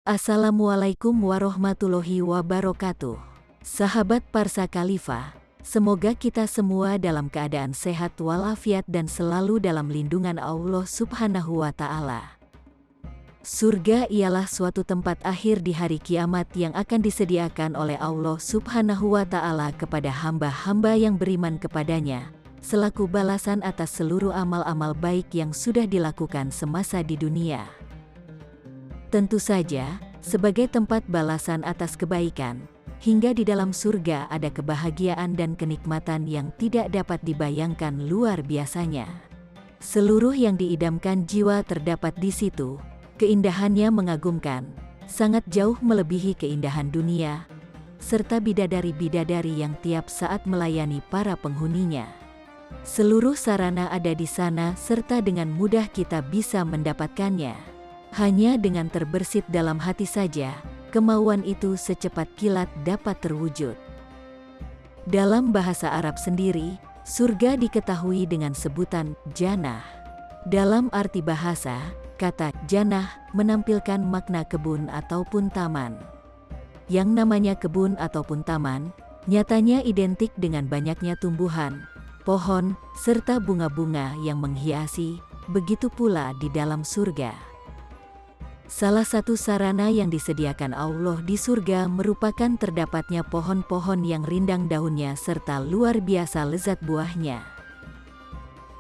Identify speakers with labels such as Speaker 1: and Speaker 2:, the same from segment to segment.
Speaker 1: Assalamualaikum warahmatullahi wabarakatuh. Sahabat Parsa Khalifah, semoga kita semua dalam keadaan sehat walafiat dan selalu dalam lindungan Allah Subhanahu wa Ta'ala. Surga ialah suatu tempat akhir di hari kiamat yang akan disediakan oleh Allah Subhanahu wa Ta'ala kepada hamba-hamba yang beriman kepadanya, selaku balasan atas seluruh amal-amal baik yang sudah dilakukan semasa di dunia. Tentu saja, sebagai tempat balasan atas kebaikan, hingga di dalam surga ada kebahagiaan dan kenikmatan yang tidak dapat dibayangkan luar biasanya. Seluruh yang diidamkan jiwa terdapat di situ, keindahannya mengagumkan, sangat jauh melebihi keindahan dunia, serta bidadari-bidadari yang tiap saat melayani para penghuninya. Seluruh sarana ada di sana serta dengan mudah kita bisa mendapatkannya. Hanya dengan terbersit dalam hati saja, kemauan itu secepat kilat dapat terwujud. Dalam bahasa Arab sendiri, surga diketahui dengan sebutan jannah. Dalam arti bahasa, kata jannah menampilkan makna kebun ataupun taman. Yang namanya kebun ataupun taman, nyatanya identik dengan banyaknya tumbuhan, pohon, serta bunga-bunga yang menghiasi, begitu pula di dalam surga. Salah satu sarana yang disediakan Allah di surga merupakan terdapatnya pohon-pohon yang rindang daunnya serta luar biasa lezat buahnya.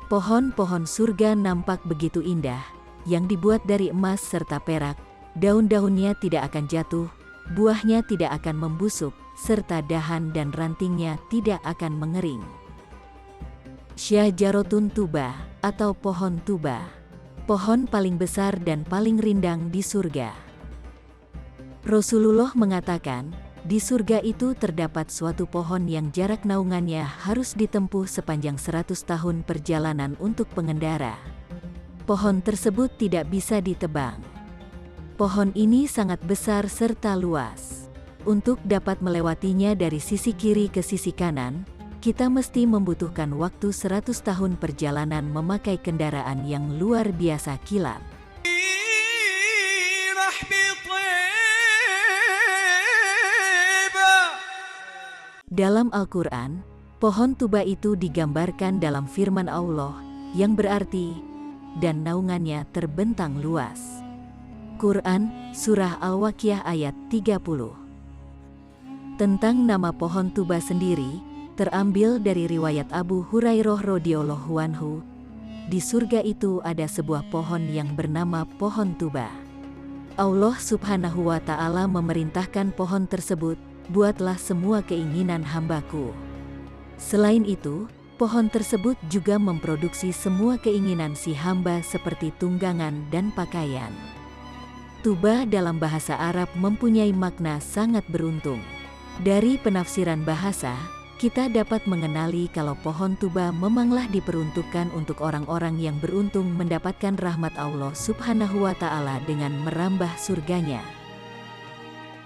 Speaker 1: Pohon-pohon surga nampak begitu indah, yang dibuat dari emas serta perak, daun-daunnya tidak akan jatuh, buahnya tidak akan membusuk, serta dahan dan rantingnya tidak akan mengering. Syajaratun tuba atau pohon tuba, pohon paling besar dan paling rindang di surga. Rasulullah mengatakan, di surga itu terdapat suatu pohon yang jarak naungannya harus ditempuh sepanjang 100 tahun perjalanan untuk pengendara. Pohon tersebut tidak bisa ditebang. Pohon ini sangat besar serta luas. Untuk dapat melewatinya dari sisi kiri ke sisi kanan, kita mesti membutuhkan waktu 100 tahun perjalanan memakai kendaraan yang luar biasa kilat. Dalam Al-Quran, pohon tuba itu digambarkan dalam firman Allah, yang berarti, dan naungannya terbentang luas. Quran, Surah Al-Waqiah ayat 30. Tentang nama pohon tuba sendiri, terambil dari riwayat Abu Hurairah radhiyallahu anhu. Di surga itu ada sebuah pohon yang bernama pohon tuba. Allah Subhanahu wa Ta'ala memerintahkan pohon tersebut, buatlah semua keinginan hambaku. Selain itu, pohon tersebut juga memproduksi semua keinginan si hamba seperti tunggangan dan pakaian. Tuba dalam bahasa Arab mempunyai makna sangat beruntung. Dari penafsiran bahasa, kita dapat mengenali kalau pohon tuba memanglah diperuntukkan untuk orang-orang yang beruntung mendapatkan rahmat Allah Subhanahu wa Ta'ala dengan merambah surganya.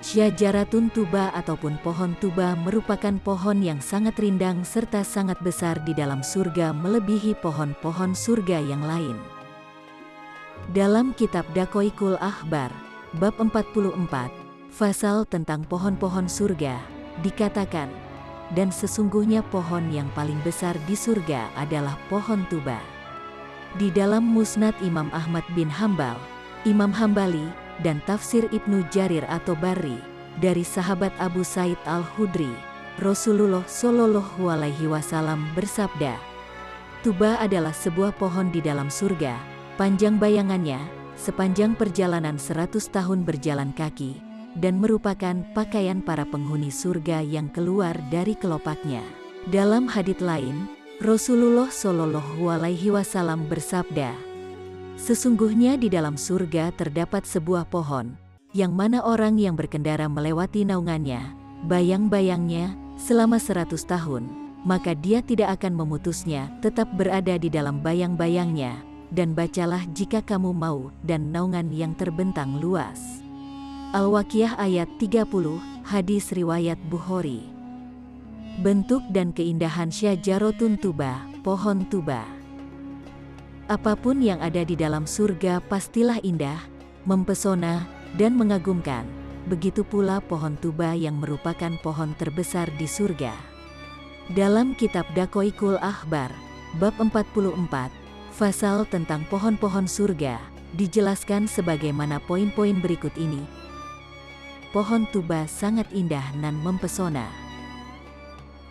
Speaker 1: Syajaratun tuba ataupun pohon tuba merupakan pohon yang sangat rindang serta sangat besar di dalam surga melebihi pohon-pohon surga yang lain. Dalam kitab Daqaiqul Akhbar, bab 44, fasal tentang pohon-pohon surga, dikatakan, dan sesungguhnya pohon yang paling besar di surga adalah pohon tuba. Di dalam Musnad Imam Ahmad bin Hambal, Imam Hambali, dan tafsir Ibnu Jarir atau Barri, dari sahabat Abu Said Al-Khudri, Rasulullah Shallallahu Alaihi Wasallam bersabda, tuba adalah sebuah pohon di dalam surga, panjang bayangannya, sepanjang perjalanan 100 tahun berjalan kaki, dan merupakan pakaian para penghuni surga yang keluar dari kelopaknya. Dalam hadits lain, Rasulullah Shallallahu Alaihi Wasallam bersabda, sesungguhnya di dalam surga terdapat sebuah pohon, yang mana orang yang berkendara melewati naungannya, bayang-bayangnya, selama 100 tahun, maka dia tidak akan memutusnya, tetap berada di dalam bayang-bayangnya, dan bacalah jika kamu mau, dan naungan yang terbentang luas. Al-Waqiah ayat 30, hadis riwayat Bukhari. Bentuk dan keindahan syajaratun tuba, pohon tuba. Apapun yang ada di dalam surga pastilah indah, mempesona, dan mengagumkan. Begitu pula pohon tuba yang merupakan pohon terbesar di surga. Dalam kitab Daqaiqul Akhbar, bab 44, fasal tentang pohon-pohon surga, dijelaskan sebagaimana poin-poin berikut ini. Pohon tuba sangat indah dan mempesona.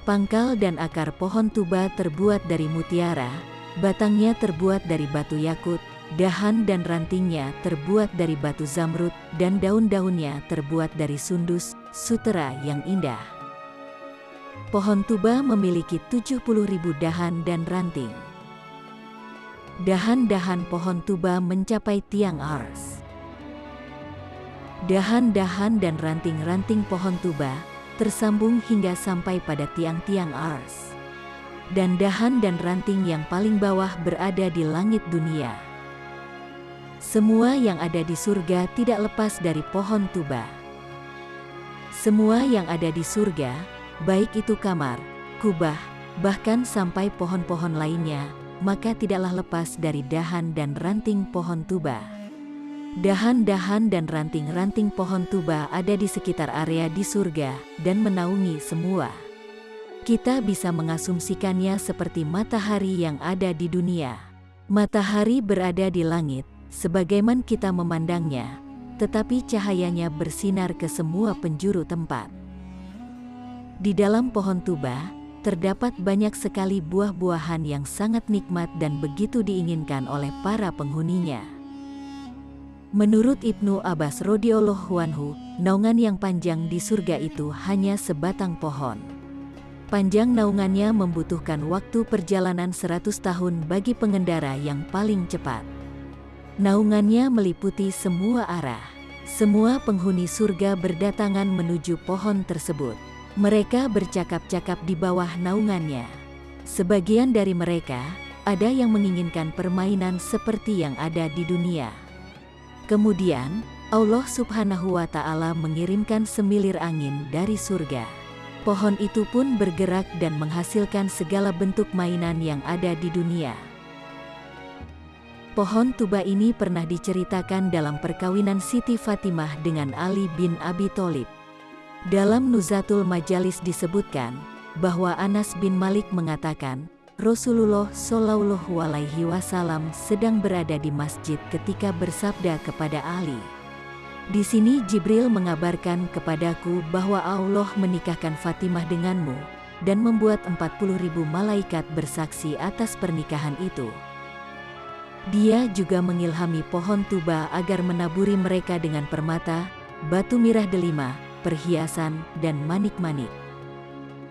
Speaker 1: Pangkal dan akar pohon tuba terbuat dari mutiara, batangnya terbuat dari batu yakut, dahan dan rantingnya terbuat dari batu zamrud, dan daun-daunnya terbuat dari sundus, sutera yang indah. Pohon tuba memiliki 70.000 dahan dan ranting. Dahan-dahan pohon tuba mencapai tiang ars. Dahan-dahan dan ranting-ranting pohon tuba tersambung hingga sampai pada tiang-tiang ars. Dan dahan dan ranting yang paling bawah berada di langit dunia. Semua yang ada di surga tidak lepas dari pohon tuba. Semua yang ada di surga, baik itu kamar, kubah, bahkan sampai pohon-pohon lainnya, maka tidaklah lepas dari dahan dan ranting pohon tuba. Dahan-dahan dan ranting-ranting pohon tuba ada di sekitar area di surga dan menaungi semua. Kita bisa mengasumsikannya seperti matahari yang ada di dunia. Matahari berada di langit, sebagaimana kita memandangnya, tetapi cahayanya bersinar ke semua penjuru tempat. Di dalam pohon tuba, terdapat banyak sekali buah-buahan yang sangat nikmat dan begitu diinginkan oleh para penghuninya. Menurut Ibnu Abbas radhiyallahu anhu, naungan yang panjang di surga itu hanya sebatang pohon. Panjang naungannya membutuhkan waktu perjalanan 100 tahun bagi pengendara yang paling cepat. Naungannya meliputi semua arah. Semua penghuni surga berdatangan menuju pohon tersebut. Mereka bercakap-cakap di bawah naungannya. Sebagian dari mereka, ada yang menginginkan permainan seperti yang ada di dunia. Kemudian, Allah Subhanahu wa Ta'ala mengirimkan semilir angin dari surga. Pohon itu pun bergerak dan menghasilkan segala bentuk mainan yang ada di dunia. Pohon tuba ini pernah diceritakan dalam perkawinan Siti Fatimah dengan Ali bin Abi Thalib. Dalam Nuzatul Majalis disebutkan bahwa Anas bin Malik mengatakan, Rasulullah Shallallahu Alaihi Wasallam sedang berada di masjid ketika bersabda kepada Ali. Di sini Jibril mengabarkan kepadaku bahwa Allah menikahkan Fatimah denganmu dan membuat 40.000 malaikat bersaksi atas pernikahan itu. Dia juga mengilhami pohon tuba agar menaburi mereka dengan permata, batu mirah delima, perhiasan, dan manik-manik.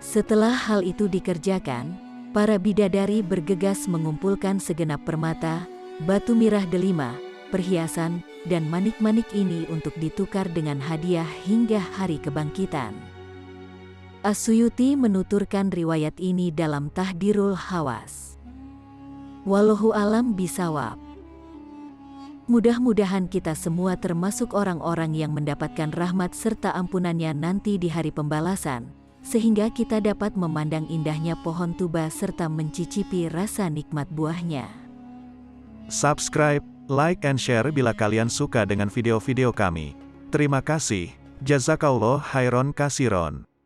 Speaker 1: Setelah hal itu dikerjakan, para bidadari bergegas mengumpulkan segenap permata, batu mirah delima, perhiasan, dan manik-manik ini untuk ditukar dengan hadiah hingga hari kebangkitan. As-Suyuti menuturkan riwayat ini dalam Tahdirul Hawas. Wallahu alam bisawab. Mudah-mudahan kita semua termasuk orang-orang yang mendapatkan rahmat serta ampunannya nanti di hari pembalasan, sehingga kita dapat memandang indahnya pohon tuba serta mencicipi rasa nikmat buahnya.
Speaker 2: Subscribe, like and share bila kalian suka dengan video-video kami. Terima kasih. Jazakallah khairon kasiron.